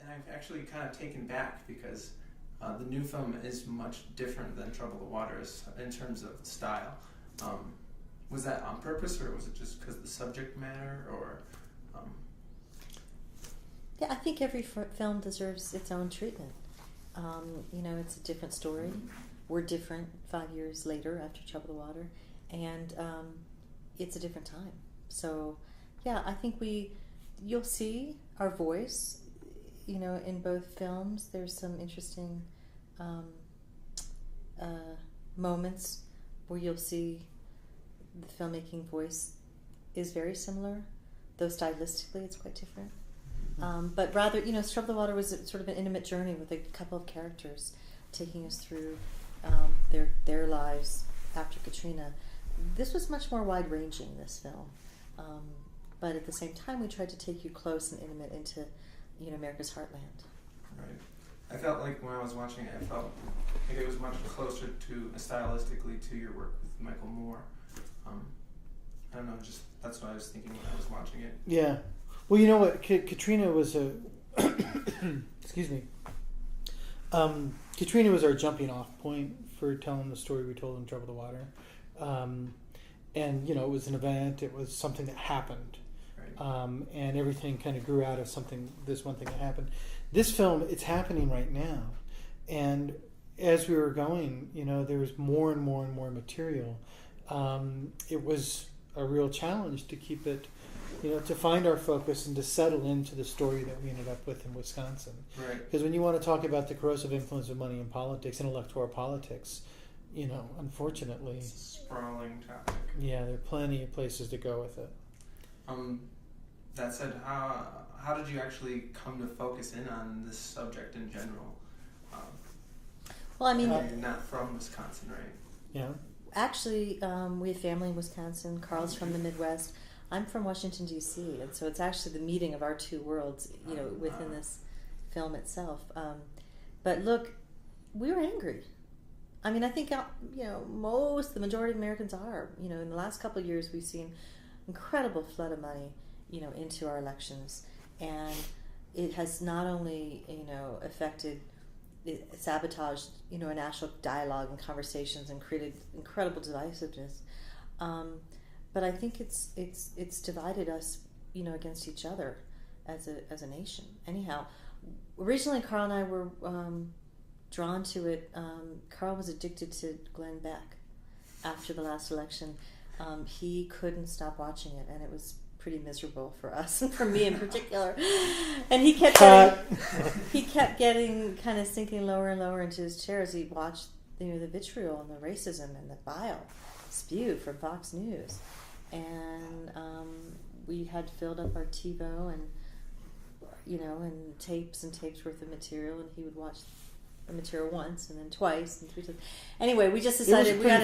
And I've actually kind of taken back because the new film is much different than Trouble the Waters in terms of style. Was that on purpose, or was it just because of the subject matter, or? Yeah, I think every film deserves its own treatment. It's a different story. We're different 5 years later after Trouble the Water, and it's a different time. So, yeah, I think you'll see our voice, in both films. There's some interesting moments where you'll see the filmmaking voice is very similar, though stylistically it's quite different. But rather, Trouble the Water was sort of an intimate journey with a couple of characters taking us through their lives after Katrina. This was much more wide-ranging, this film. But at the same time, we tried to take you close and intimate into, America's heartland. Right. I felt like when I was watching it, I felt like it was much closer to, stylistically, to your work with Michael Moore. I don't know, just that's what I was thinking when I was watching it. Yeah. Well, you know what? Katrina was a... excuse me. Katrina was our jumping off point for telling the story we told in Trouble the Water. And, it was an event. It was something that happened. Right. And everything kind of grew out of this one thing that happened. This film, it's happening right now. And as we were going, there was more and more and more material. It was a real challenge to keep it, to find our focus and to settle into the story that we ended up with in Wisconsin. Right. Because when you want to talk about the corrosive influence of money in politics and electoral politics, unfortunately... It's a sprawling topic. Yeah, there are plenty of places to go with it. That said, how did you actually come to focus in on this subject in general? Well, I mean... You're not from Wisconsin, right? Yeah. Actually, we have family in Wisconsin. Carl's from the Midwest. I'm from Washington, D.C., and so it's actually the meeting of our two worlds, within this film itself. But look, we were angry. I mean, I think, the majority of Americans are. In the last couple of years, we've seen incredible flood of money, into our elections. And it has not only, affected, it sabotaged, a national dialogue and conversations and created incredible divisiveness. But I think it's divided us, against each other as a nation. Anyhow, originally Carl and I were drawn to it. Carl was addicted to Glenn Beck after the last election. He couldn't stop watching it, and it was pretty miserable for us and for me in particular. And he kept getting kind of sinking lower and lower into his chair as he watched the vitriol and the racism and the bile spewed from Fox News. And we had filled up our TiVo and tapes and tapes worth of material, and he would watch the material once and then twice and 3 times. Anyway, we just decided we got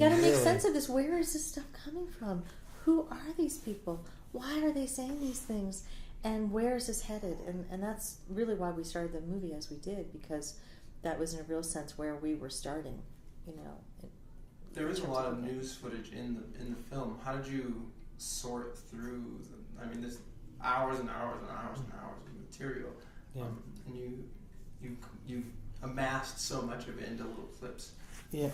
to make sense of this. Where is this stuff coming from? Who are these people? Why are they saying these things? And where is this headed? And that's really why we started the movie as we did, because that was in a real sense where we were starting. There is a lot of news footage in the film. How did you sort through there's hours and hours and hours and hours of material. Yeah. And you amassed so much of it into little clips. Yeah.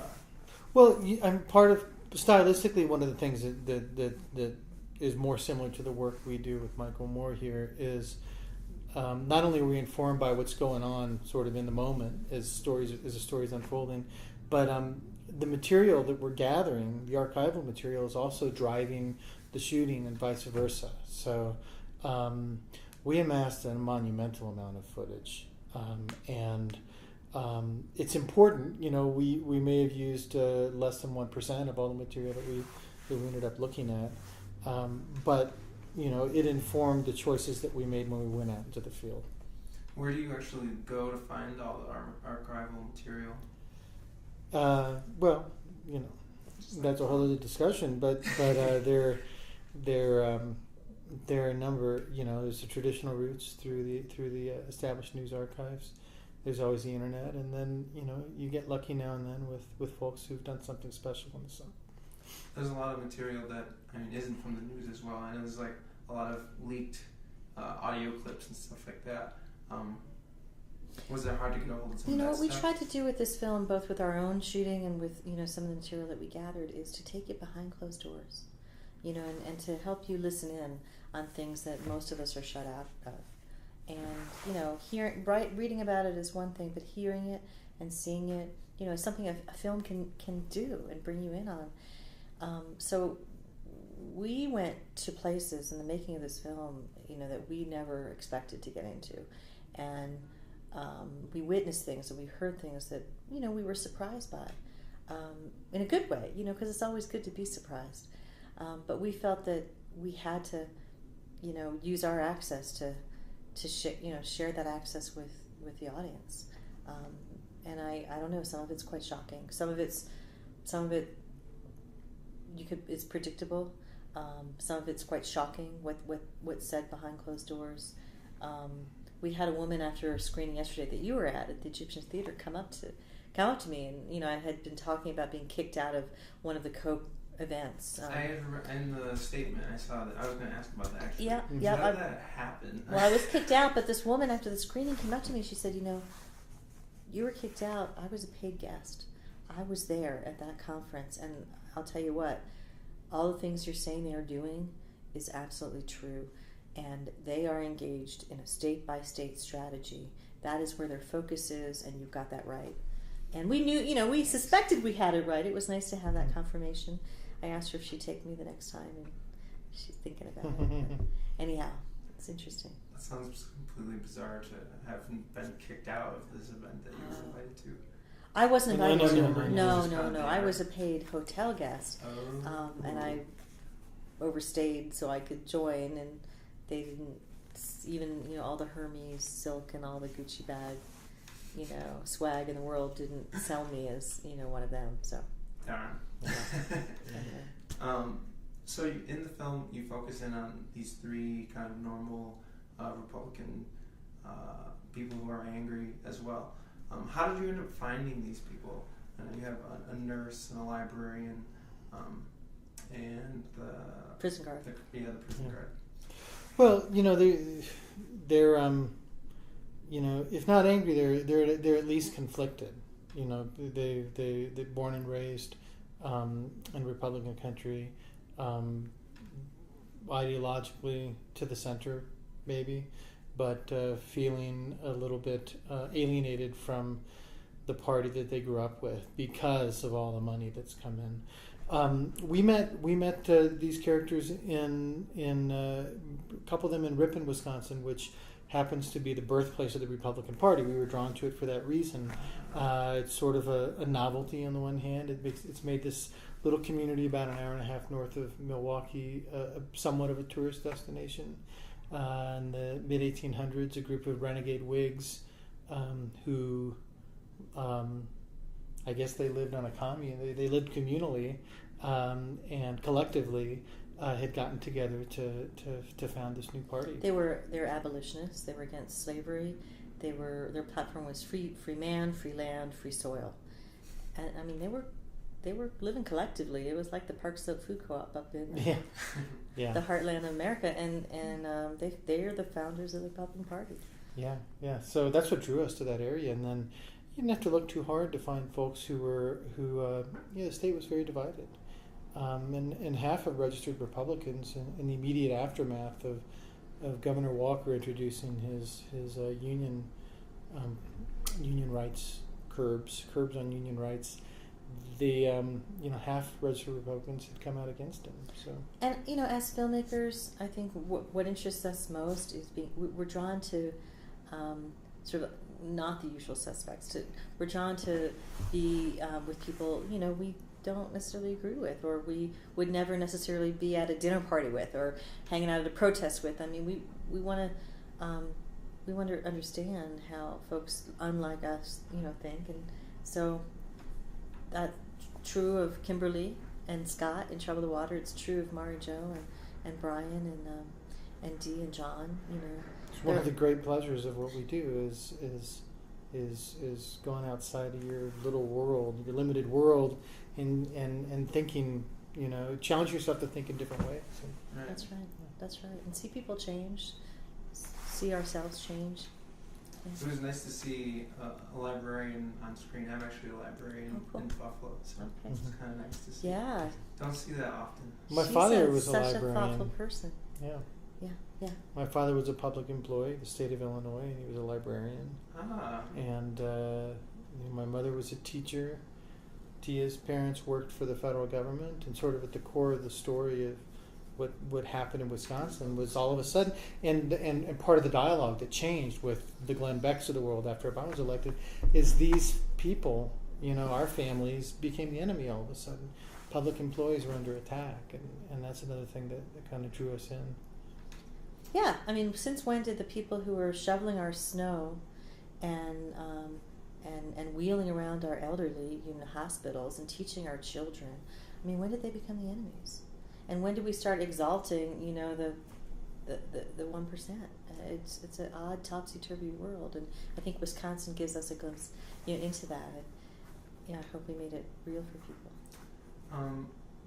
Well, I'm part of stylistically one of the things that is more similar to the work we do with Michael Moore here is not only are we informed by what's going on sort of in the moment as the story's unfolding, but the material that we're gathering, the archival material, is also driving the shooting and vice versa. So we amassed a monumental amount of footage, and it's important. We may have used less than 1% of all the material that we ended up looking at, but it informed the choices that we made when we went out into the field. Where do you actually go to find all the archival material? Well, that's a whole other discussion, but there are a number. There's the traditional routes through the established news archives. There's always the internet, and then you get lucky now and then with folks who've done something special on the site. There's a lot of material that isn't from the news as well. I know there's like a lot of leaked audio clips and stuff like that. Was it hard to get a hold of some You know of what that we stuff? tried to do with this film, both with our own shooting and with some of the material that we gathered, is to take it behind closed doors, and to help you listen in on things that most of us are shut out of. And reading about it is one thing, but hearing it and seeing it, is something a film can do and bring you in on. So we went to places in the making of this film, that we never expected to get into, and we witnessed things and we heard things that we were surprised by, in a good way, because it's always good to be surprised. But we felt that we had to, use our access to share that access with the audience. And I don't know, some of it's quite shocking. Some of it it's predictable. Some of it's quite shocking what's said behind closed doors. We had a woman after a screening yesterday that you were at the Egyptian Theater come up to me, and I had been talking about being kicked out of one of the Cope events. In the statement I saw that I was going to ask about that actually. Yeah. How did that happen? Well, I was kicked out, but this woman after the screening came up to me. She said, you were kicked out. I was a paid guest. I was there at that conference, and I'll tell you what, all the things you're saying they are doing is absolutely true. And they are engaged in a state-by-state strategy. That is where their focus is, and you've got that right. And we knew, we suspected we had it right. It was nice to have that confirmation. I asked her if she'd take me the next time, and she's thinking about it. But anyhow, it's interesting. That sounds completely bizarre to have been kicked out of this event that you were invited to. I wasn't invited to. No. I was a paid hotel guest, and I overstayed so I could join, and they didn't even, all the Hermes silk and all the Gucci bag, swag in the world didn't sell me as, one of them. So. Darn. Yeah. So in the film, you focus in on these three kind of normal Republican people who are angry as well. How did you end up finding these people? I know you have a nurse and a librarian, and the prison guard. The prison guard. Well, they're if not angry, they're at least conflicted. They're born and raised in a Republican country, ideologically to the center, maybe, but feeling a little bit alienated from the party that they grew up with because of all the money that's come in. We met these characters in a couple of them in Ripon, Wisconsin, which happens to be the birthplace of the Republican Party. We were drawn to it for that reason. It's sort of a novelty on the one hand. It's made this little community about an hour and a half north of Milwaukee somewhat of a tourist destination. In the mid-1800s, a group of renegade Whigs who, I guess they lived on a commune. They lived communally and collectively had gotten together to found this new party. They're abolitionists. They were against slavery. Their platform was free man, free land, free soil. And I mean, they were living collectively. It was like the Park Slope Food Co-op up in the heartland of America, and they are the founders of the Republican Party. Yeah. So that's what drew us to that area, and then you didn't have to look too hard to find folks who the state was very divided. And half of registered Republicans in the immediate aftermath of Governor Walker introducing his union rights curbs on union rights, half registered Republicans had come out against him. So, and as filmmakers, I think what interests us most is we're drawn to sort of not the usual suspects. We're drawn to be with people we don't necessarily agree with, or we would never necessarily be at a dinner party with, or hanging out at a protest with. I mean, we want to understand how folks unlike us think, and so that's true of Kimberly and Scott in Trouble the Water. It's true of Mari Jo and Brian and Dee and John. It's one of the great pleasures of what we do is going outside of your little world, your limited world, and thinking, challenge yourself to think in different ways. Right. That's right. And see people change, see ourselves change. It was nice to see a librarian on screen. I'm actually a librarian in Buffalo, so Okay. it's kind of nice to see. Yeah. Don't see that often. My She's father was a such librarian. a thoughtful person. Yeah. Yeah, yeah. My father was a public employee, the state of Illinois, and he was a librarian. Ah. And my mother was a teacher. Tia's parents worked for the federal government, and sort of at the core of the story of what happened in Wisconsin was all of a sudden, and part of the dialogue that changed with the Glenn Becks of the world after Obama was elected, is these people, our families, became the enemy all of a sudden. Public employees were under attack, and that's another thing that kind of drew us in. Yeah, I mean, since when did the people who were shoveling our snow and wheeling around our elderly in hospitals and teaching our children, I mean, when did they become the enemies? And when did we start exalting, the 1%? It's an odd, topsy-turvy world, and I think Wisconsin gives us a glimpse, into that. And, I hope we made it real for people.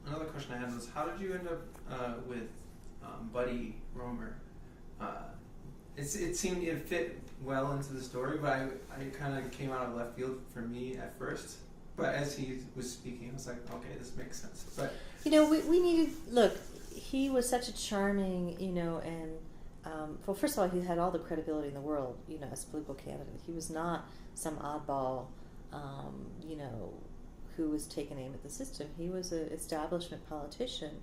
Another question I had was, how did you end up with Buddy Romer? It seemed it fit well into the story, but I kind of came out of left field for me at first. But as he was speaking, I was like, okay, this makes sense. But we needed. Look, he was such a charming, and well, first of all, he had all the credibility in the world, as a political candidate. He was not some oddball, who was taking aim at the system. He was an establishment politician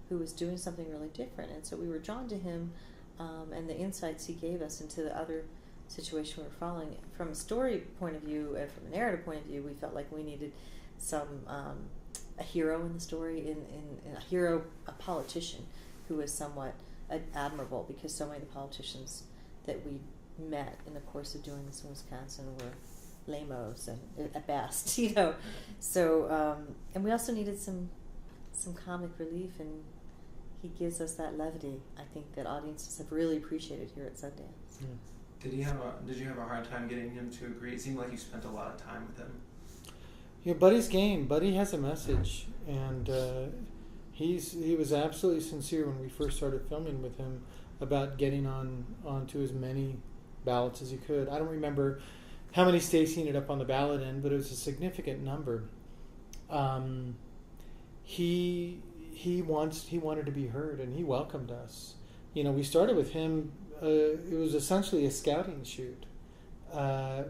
who was doing something really different, and so we were drawn to him, and the insights he gave us into the other situation we were following. From a story point of view and from a narrative point of view, we felt like we needed some a hero in the story, a politician who was somewhat admirable, because so many of the politicians that we met in the course of doing this in Wisconsin were lame-os and at best, So and we also needed some comic relief, and he gives us that levity, I think, that audiences have really appreciated here at Sundance. Yeah. Did you have a hard time getting him to agree? It seemed like you spent a lot of time with him. Yeah, Buddy's game. Buddy has a message, and he was absolutely sincere when we first started filming with him about getting onto as many ballots as he could. I don't remember how many states he ended up on the ballot in, but it was a significant number. He wanted to be heard, and he welcomed us. We started with him. It was essentially a scouting shoot.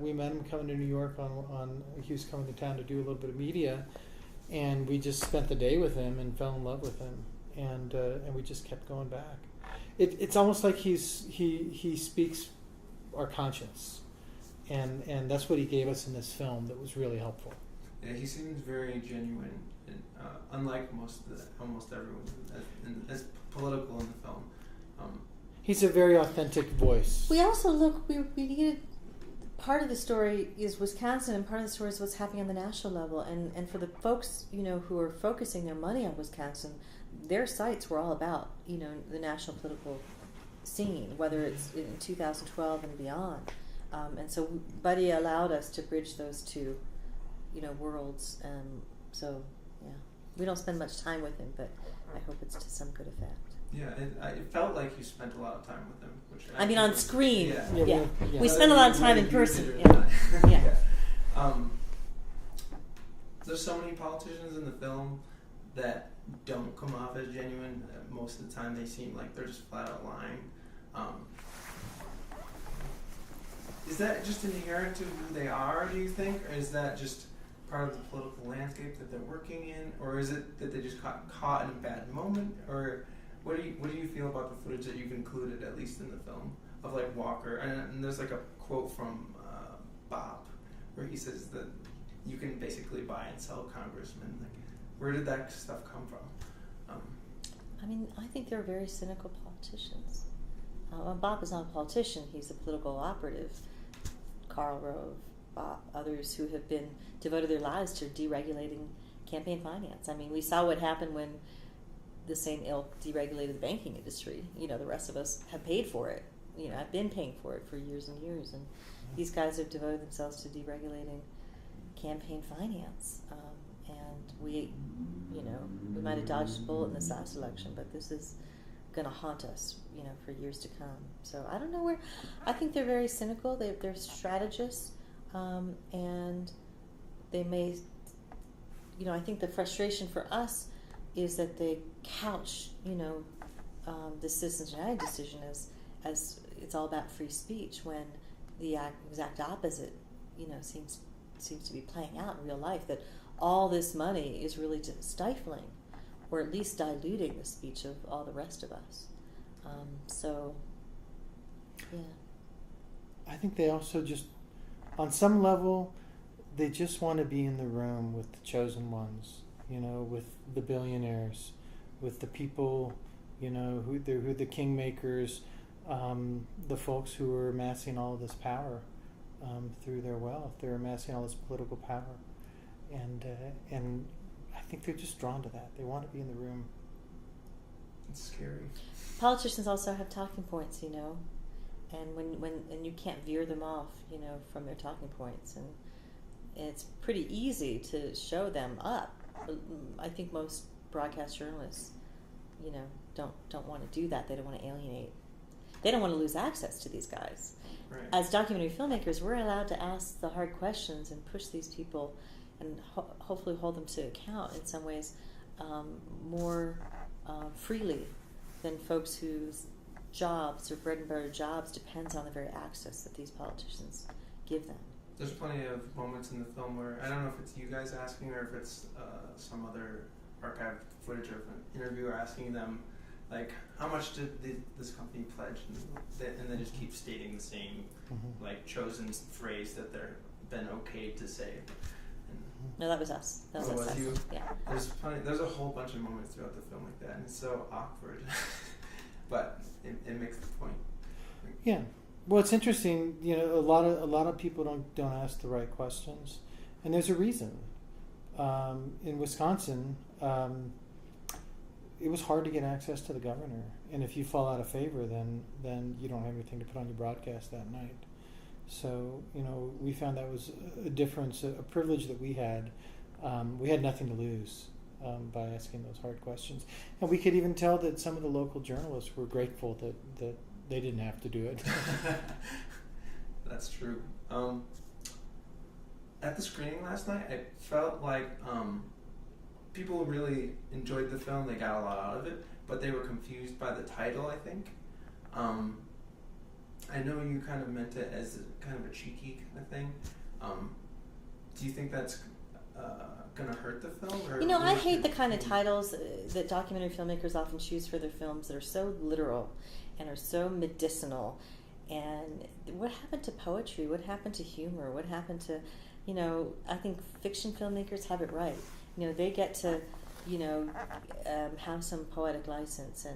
We met him coming to New York he was coming to town to do a little bit of media, and we just spent the day with him and fell in love with him, and we just kept going back. It's almost like he speaks our conscience, and that's what he gave us in this film that was really helpful. Yeah, he seems very genuine, and unlike almost everyone as political in the film. He's a very authentic voice. We also we needed, part of the story is Wisconsin, and part of the story is what's happening on the national level. And for the folks, who are focusing their money on Wisconsin, their sites were all about, the national political scene, whether it's in 2012 and beyond. And so Buddy allowed us to bridge those two, worlds. So, yeah. We don't spend much time with him, but I hope it's to some good effect. Yeah, it felt like you spent a lot of time with him. Which I mean, on screen. Yeah. We spent a lot of time in person. Yeah. There's so many politicians in the film that don't come off as genuine. Most of the time, they seem like they're just flat out lying. Is that just inherent to who they are, do you think, or is that just part of the political landscape that they're working in, or is it that they just got caught in a bad moment, or what do you feel about the footage that you've included, at least in the film, of like Walker? And there's like a quote from Bob where he says that you can basically buy and sell congressmen. Like, where did that stuff come from? I mean, I think they're very cynical politicians. Bob is not a politician; he's a political operative. Karl Rove, Bob, others who have been devoted their lives to deregulating campaign finance. I mean, we saw what happened when the same ilk deregulated the banking industry. The rest of us have paid for it. I've been paying for it for years and years, and these guys have devoted themselves to deregulating campaign finance. And we might have dodged a bullet in this last election, but this is going to haunt us, for years to come. So I don't know where. I think they're very cynical. They're strategists, and they may. I think the frustration for us is that they couch, the Citizens United decision as it's all about free speech, when the exact opposite, seems to be playing out in real life. That all this money is really just stifling, or at least diluting the speech of all the rest of us. So, yeah. I think they also just, on some level, they just want to be in the room with the chosen ones, with the billionaires, with the people, who the kingmakers, the folks who are amassing all of this power through their wealth. They're amassing all this political power, and I think they're just drawn to that. They want to be in the room. It's scary. Politicians also have talking points, and when you can't veer them off, from their talking points, and it's pretty easy to show them up. I think most broadcast journalists, don't want to do that. They don't want to alienate. They don't want to lose access to these guys. Right. As documentary filmmakers, we're allowed to ask the hard questions and push these people, and hopefully hold them to account in some ways more freely than folks whose jobs or bread and butter jobs depends on the very access that these politicians give them. There's plenty of moments in the film where, I don't know if it's you guys asking or if it's some other archived footage of an interviewer asking them, like, how much did this company pledge? And they just keep stating the same, chosen phrase that they're been okay to say. No, that was us. That was us. You? Yeah. There's a whole bunch of moments throughout the film like that, and it's so awkward. But it makes the point. Yeah. Well, it's interesting. A lot of people don't ask the right questions, and there's a reason. In Wisconsin, it was hard to get access to the governor, and if you fall out of favor, then you don't have anything to put on your broadcast that night. So we found that was a difference, a privilege that we had. We had nothing to lose by asking those hard questions, and we could even tell that some of the local journalists were grateful that they didn't have to do it. That's true. At the screening last night, I felt like people really enjoyed the film. They got a lot out of it, but they were confused by the title, I think. I know you kind of meant it as kind of a cheeky kind of thing. Do you think that's going to hurt the film? Or I hate the kind of titles that documentary filmmakers often choose for their films that are so literal and are so medicinal. And what happened to poetry? What happened to humor? What happened to, I think fiction filmmakers have it right. They get to, have some poetic license,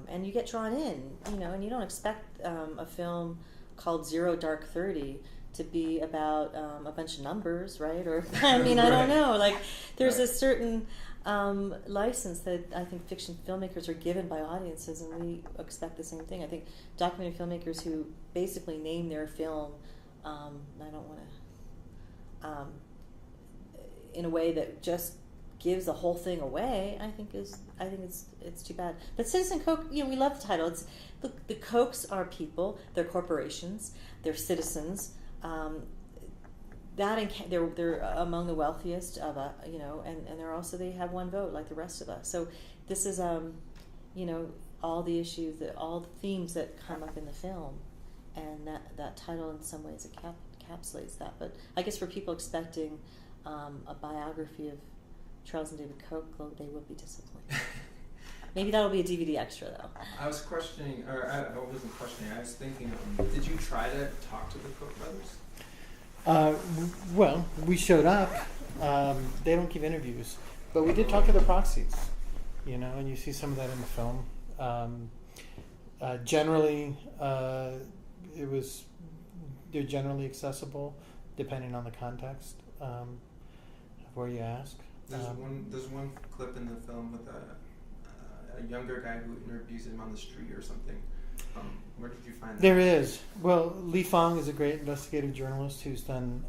and you get drawn in, and you don't expect a film called 0 Dark 30 to be about a bunch of numbers, right? Or, I don't know. Like, there's a certain license that I think fiction filmmakers are given by audiences, and we expect the same thing. I think documentary filmmakers who basically name their film, I don't want to, in a way that just gives the whole thing away, I think it's too bad. But Citizen Coke, we love the title. It's the Cokes are people, they're corporations, they're citizens. They're among the wealthiest of and they're also, they have one vote like the rest of us. So this is all the issues, all the themes that come up in the film, and that title in some ways encapsulates that. But I guess for people expecting a biography of Charles and David Koch, they will be disappointed. Maybe that'll be a DVD extra, though. I was questioning, or I wasn't questioning, I was thinking, did you try to talk to the Koch brothers? Well, we showed up. They don't give interviews, but we did talk to the proxies, and you see some of that in the film. Generally, they're generally accessible, depending on the context of where you ask. There's one clip in the film with a younger guy who interviews him on the street or something. Where did you find that? There is. Well, Li Fang is a great investigative journalist who's done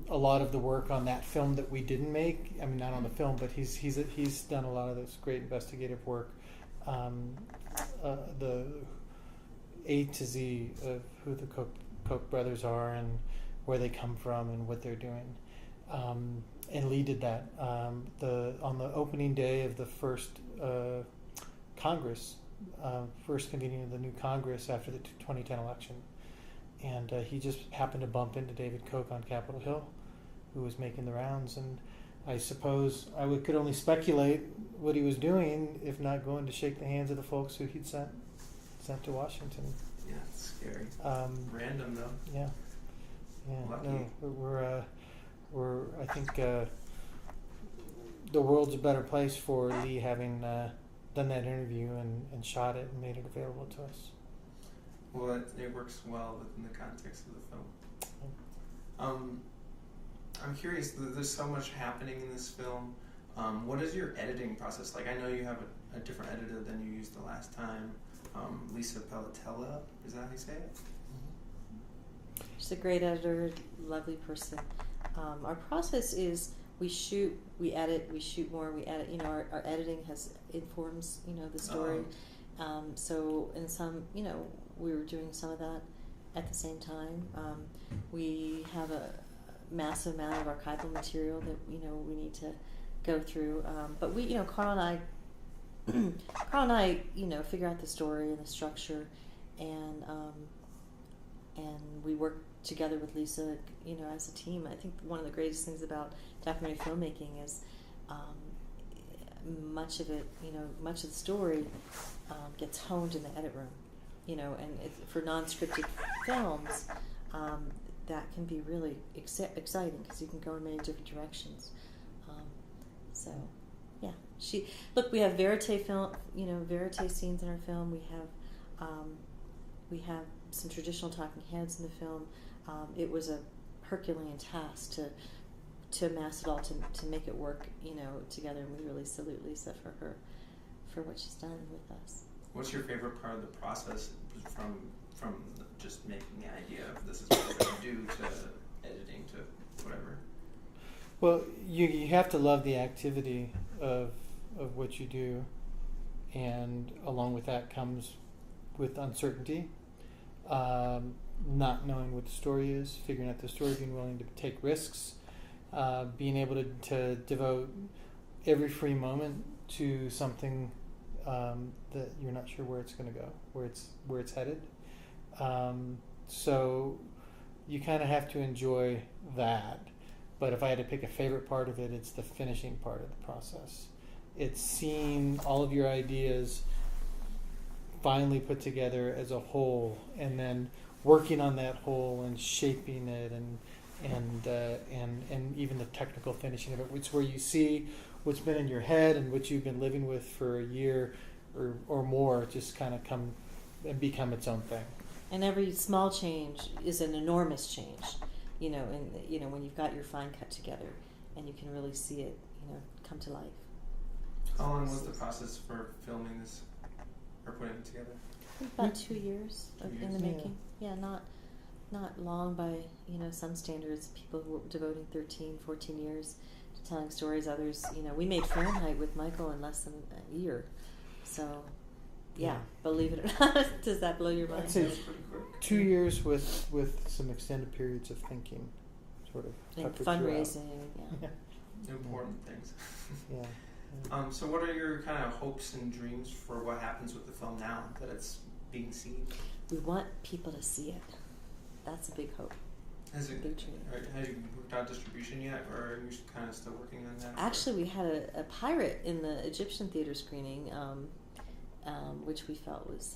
a lot of the work on that film that we didn't make. I mean, not on the film, but he's done a lot of this great investigative work the A to Z of who the Koch brothers are and where they come from and what they're doing. And Lee did that on the opening day of the first Congress, first convening of the new Congress after the 2010 election. And he just happened to bump into David Koch on Capitol Hill, who was making the rounds. And I suppose could only speculate what he was doing, if not going to shake the hands of the folks who he'd sent to Washington. Yeah, it's scary. Random though. Yeah. Yeah. Lucky. No, we're I think the world's a better place for Lee having done that interview and shot it and made it available to us. Well, it works well within the context of the film. I'm curious, there's so much happening in this film. What is your editing process like? I know you have a different editor than you used the last time. Lisa Pellatella, is that how you say it? She's a great editor, lovely person. Our process is we shoot, we edit, we shoot more, we edit. You know, our editing informs, you know, the story. So in some, you know, we were doing some of that at the same time. We have a massive amount of archival material that, you know, we need to go through. But we, you know, Carl and I, you know, figure out the story and the structure, and we work together with Lisa, you know, as a team. I think one of the greatest things about documentary filmmaking is much of it, you know, much of the story gets honed in the edit room, you know, and for non-scripted films, that can be really exciting because you can go in many different directions. So, yeah, we have verite film, you know, verite scenes in our film. We have some traditional talking heads in the film. It was a Herculean task to amass it all, to make it work, you know, together. And we really salute Lisa for what she's done with us. What's your favorite part of the process from just making the idea of this is what we're going to do to editing to whatever? Well, you have to love the activity of what you do, and along with that comes with uncertainty, not knowing what the story is, figuring out the story, being willing to take risks, being able to devote every free moment to something that you're not sure where it's going to go, where it's headed. So you kind of have to enjoy that. But if I had to pick a favorite part of it, it's the finishing part of the process. It's seeing all of your ideas finally put together as a whole, and then working on that whole and shaping it, and even the technical finishing of it, which is where you see what's been in your head and what you've been living with for a year or more just kind of come and become its own thing. And every small change is an enormous change, you know, and you know when you've got your fine cut together, and you can really see it, you know, come to life. How long was the process for filming this or putting it together? About 2 years in the making. Yeah, not long by, you know, some standards. People who were devoting 13, 14 years to telling stories. Others, you know, we made Fahrenheit with Michael in less than a year. So, yeah, believe it or not, does that blow your mind? I'd say 2 years with some extended periods of thinking, sort of. And fundraising, yeah. Important things. Yeah. So what are your kind of hopes and dreams for what happens with the film now that it's being seen? We want people to see it. That's a big hope. Has you worked out distribution yet, or are you kind of still working on that? Actually, we had a pirate in the Egyptian theater screening, which we felt was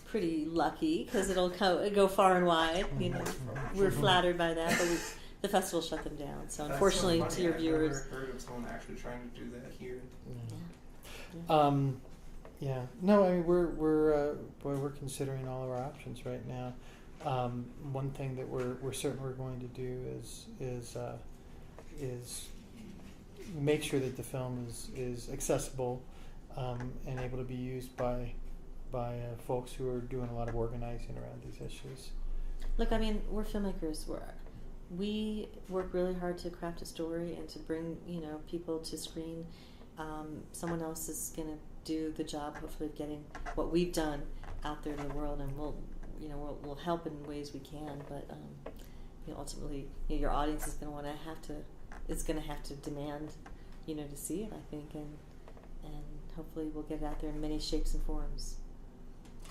pretty lucky because it'll go far and wide. You know, we're flattered by that, but the festival shut them down. So that's unfortunately, so funny. to your viewers, I've never heard of someone actually trying to do that here. Yeah. No, I mean we're considering all of our options right now. One thing that we're certain we're going to do is make sure that the film is accessible and able to be used by folks who are doing a lot of organizing around these issues. Look, I mean, we're filmmakers. We work really hard to craft a story and to bring, you know, people to screen someone else is going to do the job, hopefully, of getting what we've done out there in the world, and we'll help in ways we can. But ultimately, your audience is going to have to demand, to see it. I think, and hopefully, we'll get it out there in many shapes and forms.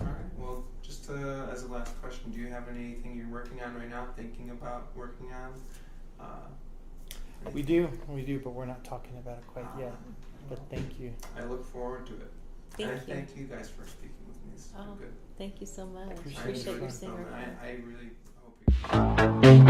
All right. Well, just as a last question, do you have anything you're working on right now? Thinking about working on? We do, but we're not talking about it quite yet. But thank you. I look forward to it. Thank you guys for speaking with me. It's been good. Thank you so much. Appreciate your singer. I really hope you.